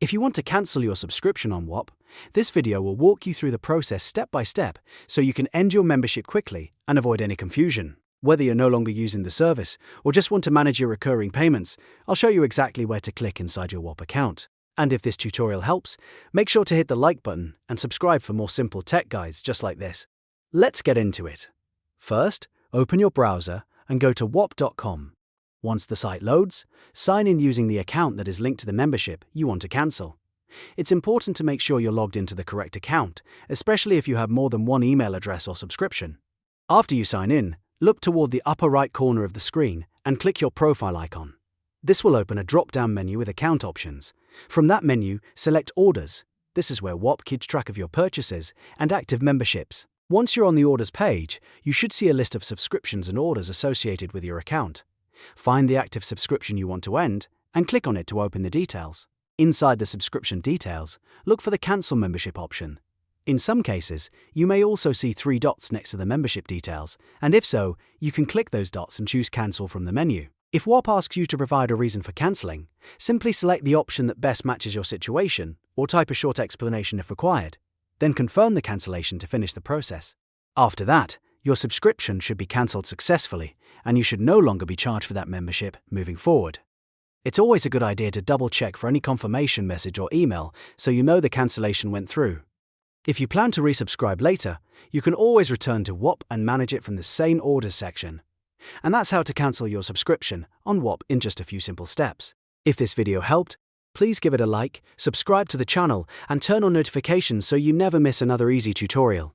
If you want to cancel your subscription on Whop, this video will walk you through the process step by step so you can end your membership quickly and avoid any confusion. Whether you're no longer using the service or just want to manage your recurring payments, I'll show you exactly where to click inside your Whop account. And if this tutorial helps, make sure to hit the like button and subscribe for more simple tech guides just like this. Let's get into it. First, open your browser and go to whop.com. Once the site loads, sign in using the account that is linked to the membership you want to cancel. It's important to make sure you're logged into the correct account, especially if you have more than one email address or subscription. After you sign in, look toward the upper right corner of the screen and click your profile icon. This will open a drop-down menu with account options. From that menu, select Orders. This is where Whop keeps track of your purchases and active memberships. Once you're on the Orders page, you should see a list of subscriptions and orders associated with your account. Find the active subscription you want to end and click on it to open the details. Inside the subscription details, look for the Cancel Membership option. In some cases, you may also see 3 dots next to the membership details, and if so, you can click those dots and choose Cancel from the menu. If Whop asks you to provide a reason for cancelling, simply select the option that best matches your situation or type a short explanation if required. Then confirm the cancellation to finish the process. After that, your subscription should be cancelled successfully, and you should no longer be charged for that membership moving forward. It's always a good idea to double-check for any confirmation message or email so you know the cancellation went through. If you plan to resubscribe later, you can always return to Whop and manage it from the same Orders section. And that's how to cancel your subscription on Whop in just a few simple steps. If this video helped, please give it a like, subscribe to the channel, and turn on notifications so you never miss another easy tutorial.